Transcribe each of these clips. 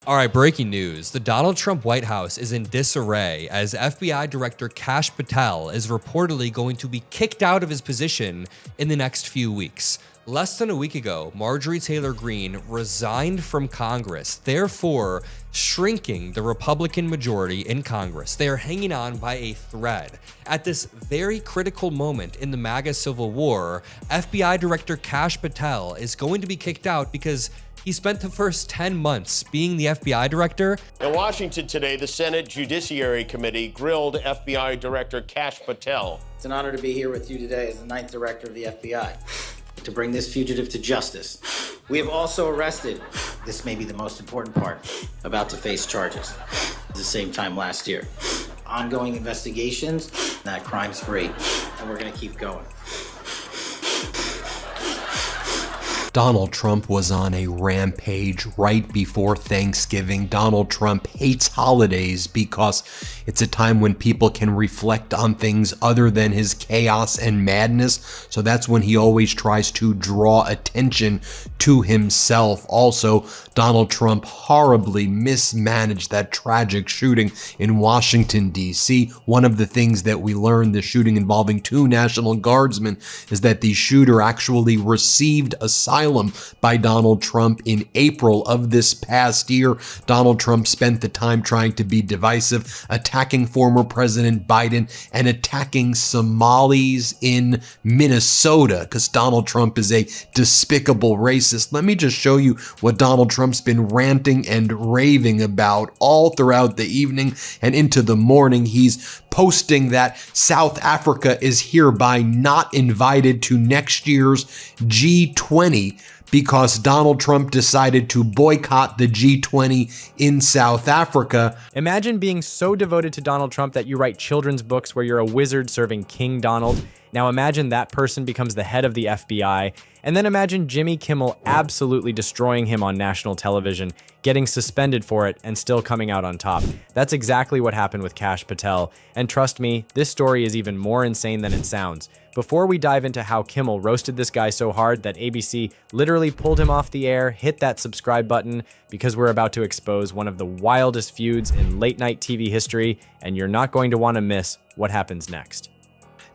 All right, breaking news. The Donald Trump White House is in disarray as FBI Director Kash Patel is reportedly going to be kicked out of his position in the next few weeks. Less than a week ago, Marjorie Taylor Greene resigned from Congress, therefore shrinking the Republican majority in Congress. They are hanging on by a thread. At this very critical moment in the MAGA Civil War, FBI Director Kash Patel is going to be kicked out because he spent the first 10 months being the FBI director. In Washington today, the Senate Judiciary Committee grilled FBI Director Kash Patel. It's an honor to be here with you today as the 9th Director of the FBI, to bring this fugitive to justice. We have also arrested, this may be the most important part, about to face charges at the same time last year. Ongoing investigations, not crimes free, and we're gonna keep going. Donald Trump was on a rampage right before Thanksgiving. Donald Trump hates holidays because it's a time when people can reflect on things other than his chaos and madness. So that's when he always tries to draw attention to himself. Also, Donald Trump horribly mismanaged that tragic shooting in Washington, D.C. One of the things that we learned, the shooting involving 2 National Guardsmen, is that the shooter actually received asylum by Donald Trump in April of this past year. Donald Trump spent the time trying to be divisive, attacking former President Biden and attacking Somalis in Minnesota because Donald Trump is a despicable racist. Let me just show you what Donald Trump's been ranting and raving about all throughout the evening and into the morning. He's posting that South Africa is hereby not invited to next year's G20 because Donald Trump decided to boycott the G20 in South Africa. Imagine being so devoted to Donald Trump that you write children's books where you're a wizard serving King Donald. Now imagine that person becomes the head of the FBI, and then imagine Jimmy Kimmel absolutely destroying him on national television, getting suspended for it, and still coming out on top. That's exactly what happened with Kash Patel, and trust me, this story is even more insane than it sounds. Before we dive into how Kimmel roasted this guy so hard that ABC literally pulled him off the air, hit that subscribe button because we're about to expose one of the wildest feuds in late-night TV history, and you're not going to want to miss what happens next.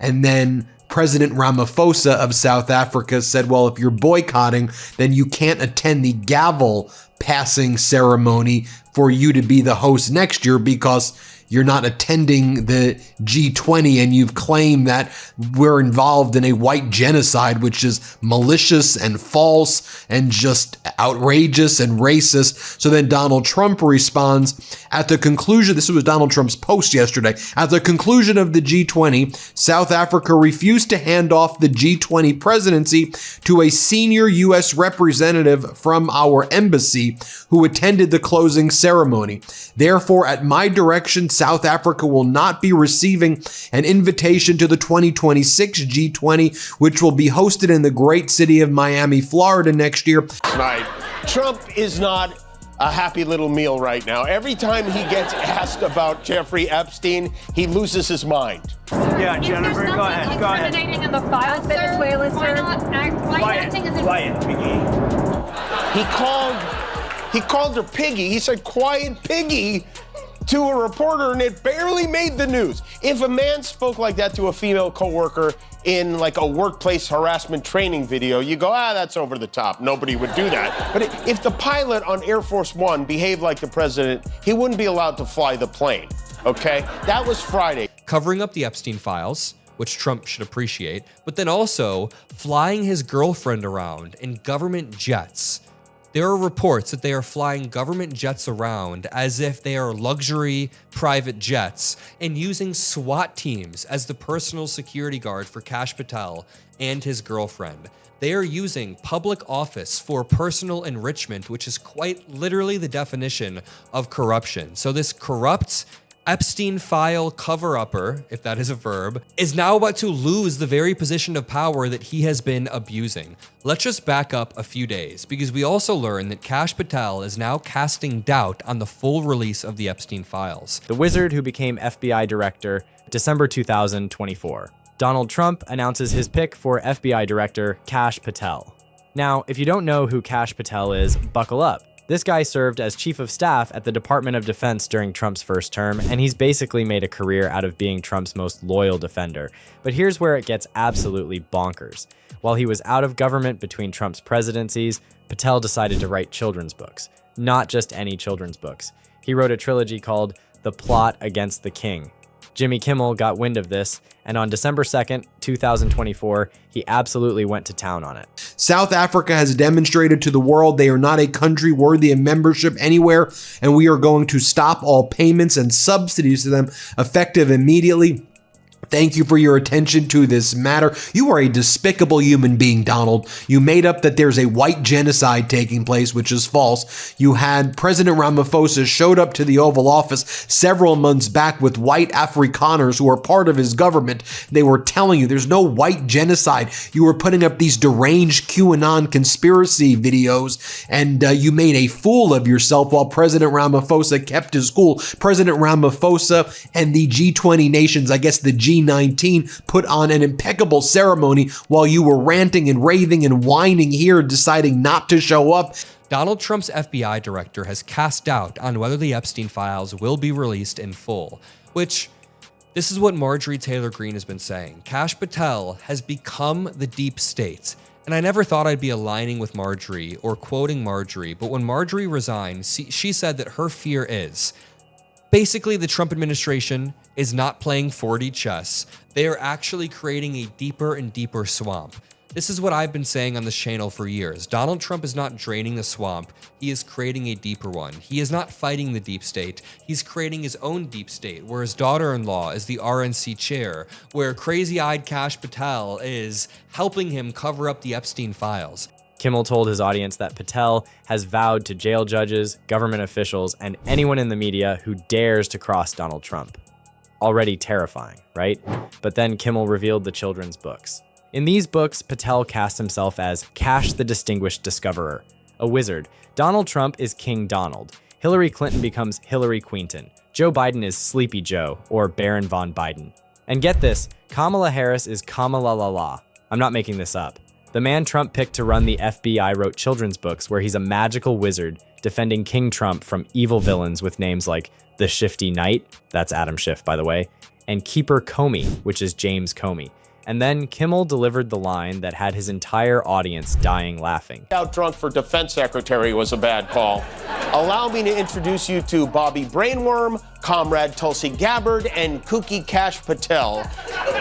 And then President Ramaphosa of South Africa said, well, if you're boycotting, then you can't attend the gavel passing ceremony for you to be the host next year because you're not attending the G20 and you've claimed that we're involved in a white genocide, which is malicious and false and just outrageous and racist. So then Donald Trump responds at the conclusion, this was Donald Trump's post yesterday, at the conclusion of the G20, South Africa refused to hand off the G20 presidency to a senior U.S. representative from our embassy who attended the closing ceremony. Therefore, at my direction, South Africa will not be receiving an invitation to the 2026 G20, which will be hosted in the great city of Miami, Florida next year. Right. Trump is not a happy little meal right now. Every time he gets asked about Jeffrey Epstein, he loses his mind. Yeah, Jennifer, go ahead. Go ahead. In the files, Venezuela, sir. Quiet, Piggy. He called her Piggy. He said, "Quiet, Piggy," to a reporter, and it barely made the news. If a man spoke like that to a female coworker in like a workplace harassment training video, you go, that's over the top. Nobody would do that. But if the pilot on Air Force One behaved like the president, he wouldn't be allowed to fly the plane, okay? That was Friday. Covering up the Epstein files, which Trump should appreciate, but then also flying his girlfriend around in government jets. There are reports that they are flying government jets around as if they are luxury private jets and using SWAT teams as the personal security guard for Kash Patel and his girlfriend. They are using public office for personal enrichment, which is quite literally the definition of corruption. So this corrupt Epstein file cover-upper, if that is a verb, is now about to lose the very position of power that he has been abusing. Let's just back up a few days, because we also learned that Kash Patel is now casting doubt on the full release of the Epstein files. The wizard who became FBI director, December 2024. Donald Trump announces his pick for FBI director, Kash Patel. Now, if you don't know who Kash Patel is, buckle up. This guy served as chief of staff at the Department of Defense during Trump's first term, and he's basically made a career out of being Trump's most loyal defender. But here's where it gets absolutely bonkers. While he was out of government between Trump's presidencies, Patel decided to write children's books. Not just any children's books. He wrote a trilogy called The Plot Against the King. Jimmy Kimmel got wind of this, and on December 2nd, 2024, he absolutely went to town on it. South Africa has demonstrated to the world they are not a country worthy of membership anywhere, and we are going to stop all payments and subsidies to them effective immediately. Thank you for your attention to this matter. You are a despicable human being, Donald. You made up that there's a white genocide taking place, which is false. You had President Ramaphosa showed up to the Oval Office several months back with white Afrikaners who are part of his government. They were telling you there's no white genocide. You were putting up these deranged QAnon conspiracy videos, and you made a fool of yourself while President Ramaphosa kept his cool. President Ramaphosa and the G20 nations, I guess the G19, put on an impeccable ceremony while you were ranting and raving and whining here, deciding not to show up. Donald Trump's FBI director has cast doubt on whether the Epstein files will be released in full, which this is what Marjorie Taylor Greene has been saying. Kash Patel has become the deep state. And I never thought I'd be aligning with Marjorie or quoting Marjorie, but when Marjorie resigned, she said that her fear is basically the Trump administration is not playing 4D chess. They are actually creating a deeper and deeper swamp. This is what I've been saying on this channel for years. Donald Trump is not draining the swamp. He is creating a deeper one. He is not fighting the deep state. He's creating his own deep state, where his daughter-in-law is the RNC chair, where crazy-eyed Kash Patel is helping him cover up the Epstein files. Kimmel told his audience that Patel has vowed to jail judges, government officials, and anyone in the media who dares to cross Donald Trump. Already terrifying, right? But then Kimmel revealed the children's books. In these books, Patel casts himself as Kash the Distinguished Discoverer, a wizard. Donald Trump is King Donald. Hillary Clinton becomes Hillary Quinton. Joe Biden is Sleepy Joe, or Baron von Biden. And get this, Kamala Harris is Kamala. I'm not making this up. The man Trump picked to run the FBI wrote children's books where he's a magical wizard defending King Trump from evil villains with names like the Shifty Knight, that's Adam Schiff, by the way, and Keeper Comey, which is James Comey. And then Kimmel delivered the line that had his entire audience dying laughing. Out drunk for defense secretary was a bad call. Allow me to introduce you to Bobby Brainworm, Comrade Tulsi Gabbard, and Kooky Kash Patel.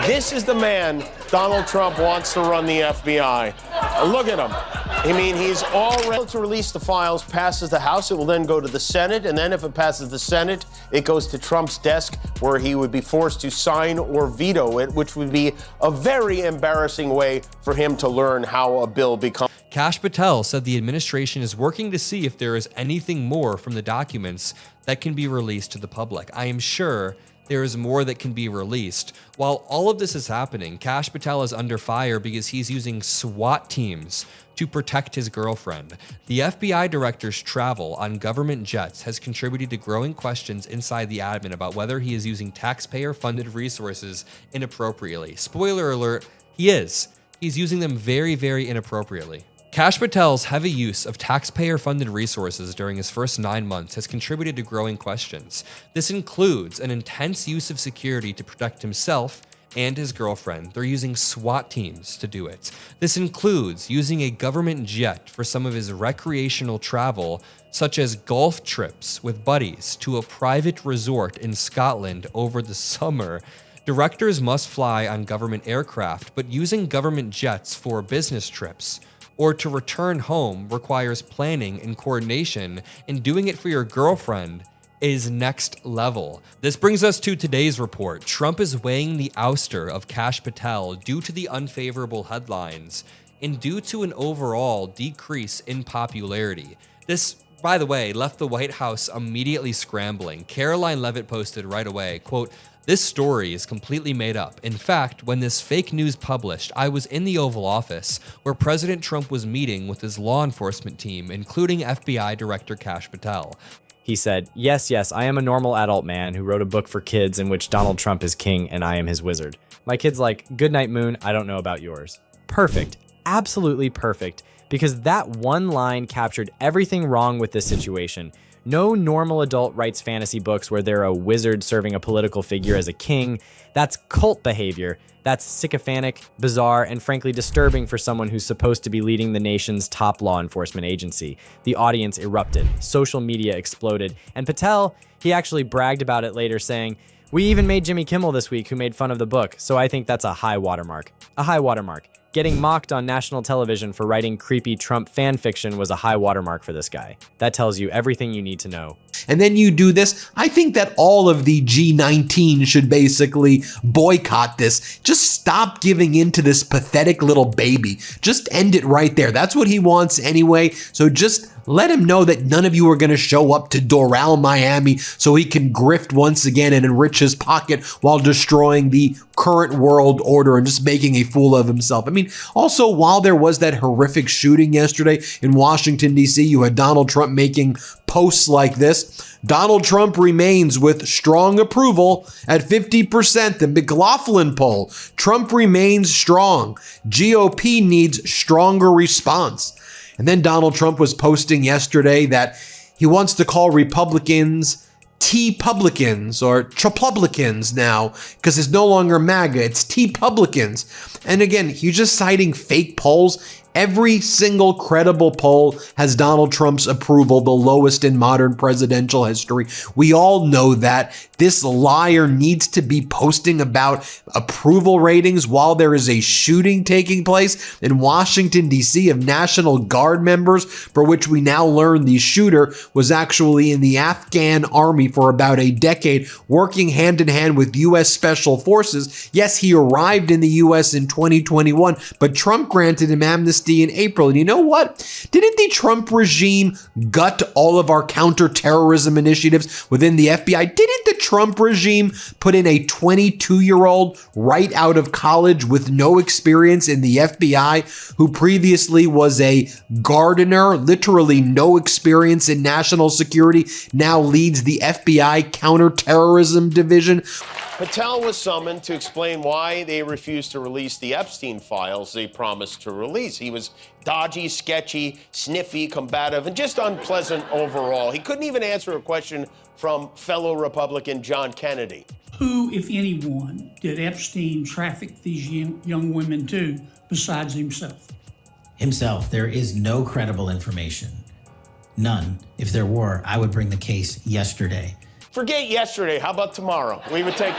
This is the man Donald Trump wants to run the FBI. Look at him. I mean, he's all ready to release the files, passes the House, it will then go to the Senate, and then if it passes the Senate, it goes to Trump's desk where he would be forced to sign or veto it, which would be a very embarrassing way for him to learn how a bill becomes. Kash Patel said the administration is working to see if there is anything more from the documents that can be released to the public. I am sure there is more that can be released. While all of this is happening, Kash Patel is under fire because he's using SWAT teams to protect his girlfriend. The FBI director's travel on government jets has contributed to growing questions inside the admin about whether he is using taxpayer-funded resources inappropriately. Spoiler alert, he is. He's using them very, very inappropriately. Kash Patel's heavy use of taxpayer-funded resources during his first 9 months has contributed to growing questions. This includes an intense use of security to protect himself and his girlfriend. They're using SWAT teams to do it. This includes using a government jet for some of his recreational travel, such as golf trips with buddies to a private resort in Scotland over the summer. Directors must fly on government aircraft, but using government jets for business trips or to return home requires planning and coordination, and doing it for your girlfriend is next level. This brings us to today's report. Trump is weighing the ouster of Kash Patel due to the unfavorable headlines and due to an overall decrease in popularity. This, by the way, left the White House immediately scrambling. Caroline Leavitt posted right away, quote, "This story is completely made up. In fact, when this fake news published, I was in the Oval Office where President Trump was meeting with his law enforcement team, including FBI Director Kash Patel." He said, yes, I am a normal adult man who wrote a book for kids in which Donald Trump is king and I am his wizard. My kid's like, good night, Moon, I don't know about yours. Perfect. Absolutely perfect. because that one line captured everything wrong with this situation. No normal adult writes fantasy books where they're a wizard serving a political figure as a king. That's cult behavior. That's sycophantic, bizarre, and frankly disturbing for someone who's supposed to be leading the nation's top law enforcement agency. The audience erupted, social media exploded, and Patel, he actually bragged about it later saying, "We even made Jimmy Kimmel this week who made fun of the book, so I think that's a high watermark." A high watermark. Getting mocked on national television for writing creepy Trump fan fiction was a high watermark for this guy. That tells you everything you need to know. And then you do this. I think that all of the G19 should basically boycott this. Just stop giving in to this pathetic little baby. Just end it right there. That's what he wants anyway. So just let him know that none of you are going to show up to Doral, Miami, so he can grift once again and enrich his pocket while destroying the current world order and just making a fool of himself. I mean, also, while there was that horrific shooting yesterday in Washington, D.C., you had Donald Trump making posts like this. Donald Trump remains with strong approval at 50%. The McLaughlin poll, Trump remains strong. GOP needs stronger response. And then Donald Trump was posting yesterday that he wants to call Republicans T-publicans or Trumpublicans now because it's no longer MAGA, it's T-publicans. And again, he's just citing fake polls. Every single credible poll has Donald Trump's approval the lowest in modern presidential history. We all know that. This liar needs to be posting about approval ratings while there is a shooting taking place in Washington, D.C. of National Guard members, for which we now learn the shooter was actually in the Afghan army for about a decade, working hand in hand with U.S. Special Forces. Yes, he arrived in the U.S. in 2021, but Trump granted him amnesty in April. And you know what? Didn't the Trump regime gut all of our counterterrorism initiatives within the FBI? Didn't the Trump regime put in a 22-year-old right out of college with no experience in the FBI who previously was a gardener, literally no experience in national security, now leads the FBI counterterrorism division? Patel was summoned to explain why they refused to release the Epstein files they promised to release. He was dodgy, sketchy, sniffy, combative, and just unpleasant overall. He couldn't even answer a question from fellow Republican John Kennedy. Who, if anyone, did Epstein traffic these young women to besides himself? Himself. There is no credible information. None. If there were, I would bring the case yesterday. Forget yesterday. How about tomorrow? We would take...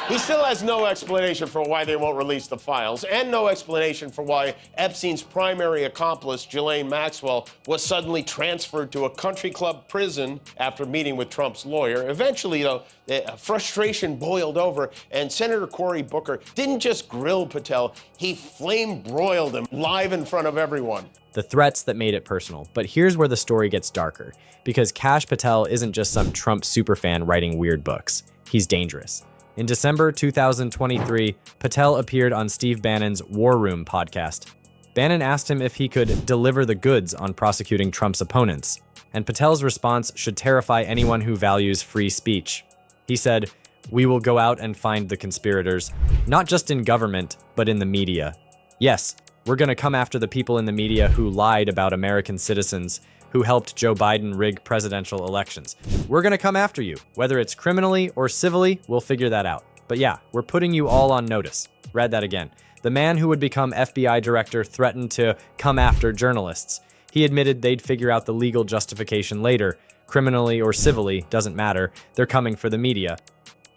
He still has no explanation for why they won't release the files, and no explanation for why Epstein's primary accomplice, Ghislaine Maxwell, was suddenly transferred to a country club prison after meeting with Trump's lawyer. Eventually, though, the frustration boiled over, and Senator Cory Booker didn't just grill Patel, he flame-broiled him live in front of everyone. The threats that made it personal. But here's where the story gets darker, because Kash Patel isn't just some Trump superfan writing weird books. He's dangerous. In December 2023, Patel appeared on Steve Bannon's War Room podcast. Bannon asked him if he could deliver the goods on prosecuting Trump's opponents, and Patel's response should terrify anyone who values free speech. He said, "We will go out and find the conspirators, not just in government, but in the media. Yes, we're going to come after the people in the media who lied about American citizens, who helped Joe Biden rig presidential elections. We're going to come after you. Whether it's criminally or civilly, we'll figure that out. But yeah, we're putting you all on notice." Read that again. The man who would become FBI director threatened to come after journalists. He admitted they'd figure out the legal justification later. Criminally or civilly, doesn't matter. They're coming for the media.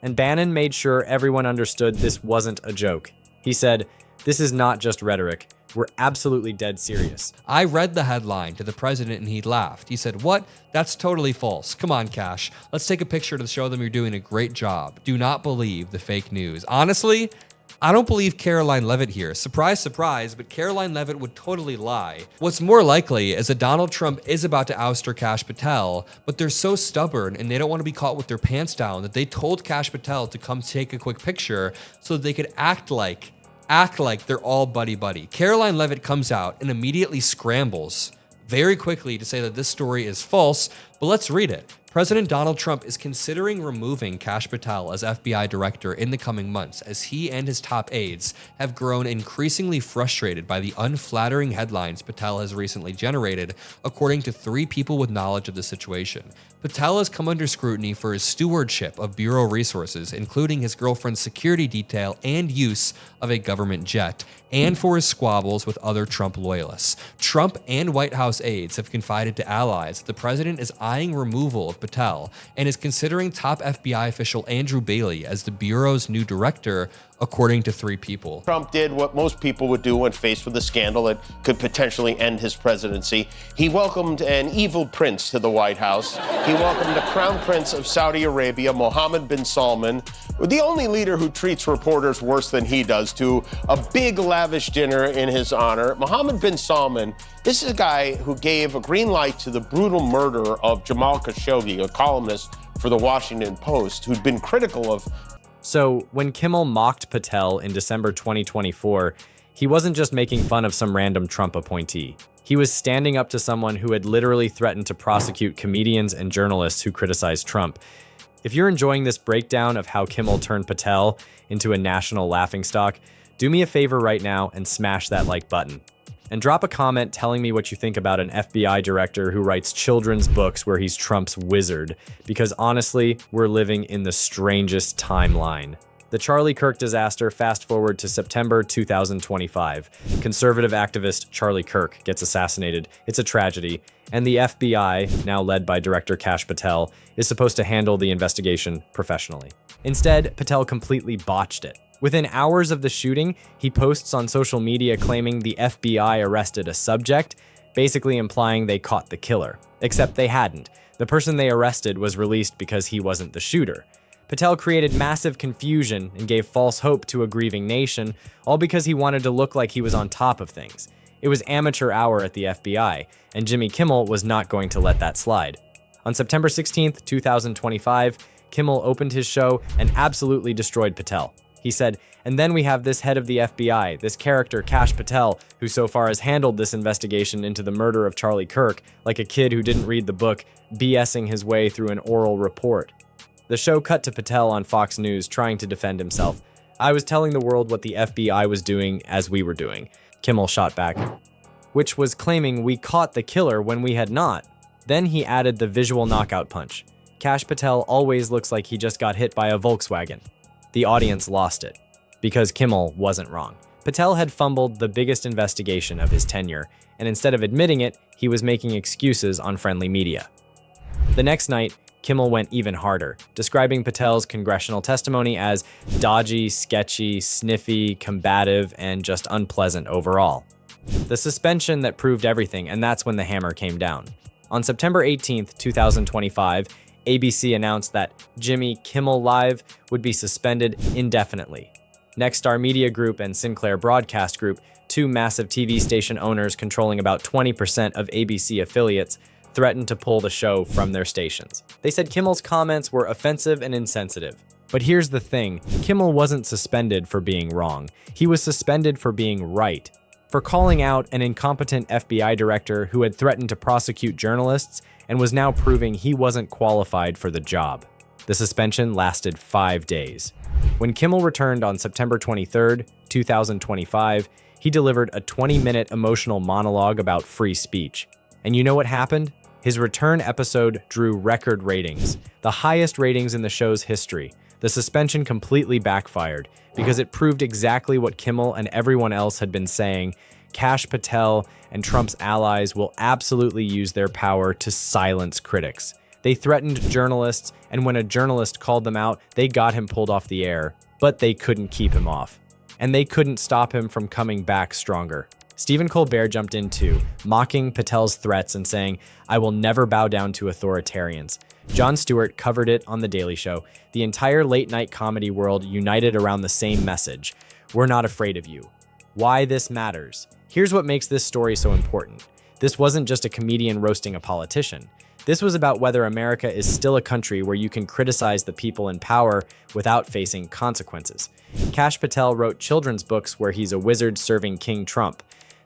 And Bannon made sure everyone understood this wasn't a joke. He said, "This is not just rhetoric. We're absolutely dead serious." I read the headline to the president and he laughed. He said, "What? That's totally false. Come on, Kash. Let's take a picture to show them you're doing a great job. Do not believe the fake news." Honestly, I don't believe Karoline Leavitt here. Surprise, surprise, but Karoline Leavitt would totally lie. What's more likely is that Donald Trump is about to oust Kash Patel, but they're so stubborn and they don't want to be caught with their pants down that they told Kash Patel to come take a quick picture so that they could act like they're all buddy-buddy. Karoline Leavitt comes out and immediately scrambles very quickly to say that this story is false, but let's read it. President Donald Trump is considering removing Kash Patel as FBI director in the coming months, as he and his top aides have grown increasingly frustrated by the unflattering headlines Patel has recently generated, according to 3 people with knowledge of the situation. Patel has come under scrutiny for his stewardship of Bureau resources, including his girlfriend's security detail and use of a government jet, and for his squabbles with other Trump loyalists. Trump and White House aides have confided to allies that the president is eyeing removal of Patel and is considering top FBI official Andrew Bailey as the Bureau's new director, according to 3 people. Trump did what most people would do when faced with a scandal that could potentially end his presidency. He welcomed an evil prince to the White House. He welcomed the Crown Prince of Saudi Arabia, Mohammed bin Salman, the only leader who treats reporters worse than he does, to a big lavish dinner in his honor. Mohammed bin Salman, this is a guy who gave a green light to the brutal murder of Jamal Khashoggi, a columnist for the Washington Post, who'd been critical of. So, when Kimmel mocked Patel in December 2024, he wasn't just making fun of some random Trump appointee. He was standing up to someone who had literally threatened to prosecute comedians and journalists who criticized Trump. If you're enjoying this breakdown of how Kimmel turned Patel into a national laughingstock, do me a favor right now and smash that like button. And drop a comment telling me what you think about an FBI director who writes children's books where he's Trump's wizard, because honestly, we're living in the strangest timeline. The Charlie Kirk disaster, fast forward to September 2025. Conservative activist Charlie Kirk gets assassinated. It's a tragedy. And the FBI, now led by Director Kash Patel, is supposed to handle the investigation professionally. Instead, Patel completely botched it. Within hours of the shooting, he posts on social media claiming the FBI arrested a subject, basically implying they caught the killer. Except they hadn't. The person they arrested was released because he wasn't the shooter. Patel created massive confusion and gave false hope to a grieving nation, all because he wanted to look like he was on top of things. It was amateur hour at the FBI, and Jimmy Kimmel was not going to let that slide. On September 16th, 2025, Kimmel opened his show and absolutely destroyed Patel. He said, "And then we have this head of the FBI, this character, Kash Patel, who so far has handled this investigation into the murder of Charlie Kirk like a kid who didn't read the book, BSing his way through an oral report." The show cut to Patel on Fox News trying to defend himself. "I was telling the world what the FBI was doing as we were doing," Kimmel shot back, which was claiming we caught the killer when we had not. Then he added the visual knockout punch. Kash Patel always looks like he just got hit by a Volkswagen. The audience lost it, because Kimmel wasn't wrong. Patel had fumbled the biggest investigation of his tenure, and instead of admitting it, he was making excuses on friendly media. The next night, Kimmel went even harder, describing Patel's congressional testimony as dodgy, sketchy, sniffy, combative, and just unpleasant overall. The suspension that proved everything, and that's when the hammer came down. On September 18th, 2025, ABC announced that Jimmy Kimmel Live would be suspended indefinitely. Nexstar Media Group and Sinclair Broadcast Group, 2 massive TV station owners controlling about 20% of ABC affiliates, threatened to pull the show from their stations. They said Kimmel's comments were offensive and insensitive. But here's the thing, Kimmel wasn't suspended for being wrong. He was suspended for being right. For calling out an incompetent FBI director who had threatened to prosecute journalists and was now proving he wasn't qualified for the job. The suspension lasted 5 days. When Kimmel returned on September 23rd, 2025, he delivered a 20-minute emotional monologue about free speech. And you know what happened? His return episode drew record ratings, the highest ratings in the show's history. The suspension completely backfired because it proved exactly what Kimmel and everyone else had been saying. Kash Patel and Trump's allies will absolutely use their power to silence critics. They threatened journalists, and when a journalist called them out, they got him pulled off the air, but they couldn't keep him off. And they couldn't stop him from coming back stronger. Stephen Colbert jumped in too, mocking Patel's threats and saying, "I will never bow down to authoritarians." Jon Stewart covered it on The Daily Show. The entire late-night comedy world united around the same message. We're not afraid of you. Why this matters. Here's what makes this story so important. This wasn't just a comedian roasting a politician. This was about whether America is still a country where you can criticize the people in power without facing consequences. Kash Patel wrote children's books where he's a wizard serving King Trump.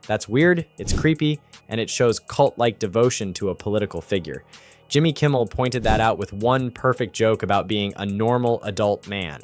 That's weird, it's creepy, and it shows cult-like devotion to a political figure. Jimmy Kimmel pointed that out with one perfect joke about being a normal adult man.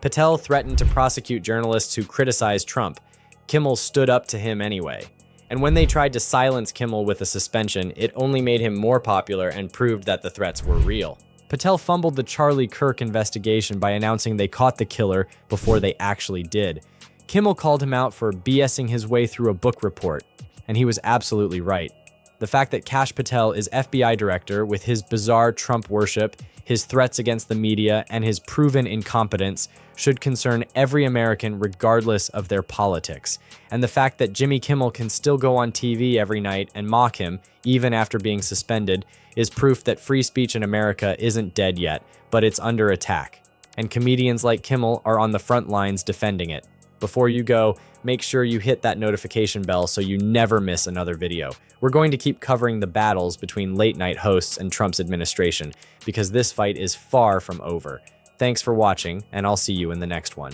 Patel threatened to prosecute journalists who criticized Trump. Kimmel stood up to him anyway. And when they tried to silence Kimmel with a suspension, it only made him more popular and proved that the threats were real. Patel fumbled the Charlie Kirk investigation by announcing they caught the killer before they actually did. Kimmel called him out for BSing his way through a book report, and he was absolutely right. The fact that Kash Patel is FBI director with his bizarre Trump worship, his threats against the media, and his proven incompetence should concern every American regardless of their politics. And the fact that Jimmy Kimmel can still go on TV every night and mock him, even after being suspended, is proof that free speech in America isn't dead yet, but it's under attack. And comedians like Kimmel are on the front lines defending it. Before you go, make sure you hit that notification bell so you never miss another video. We're going to keep covering the battles between late-night hosts and Trump's administration, because this fight is far from over. Thanks for watching, and I'll see you in the next one.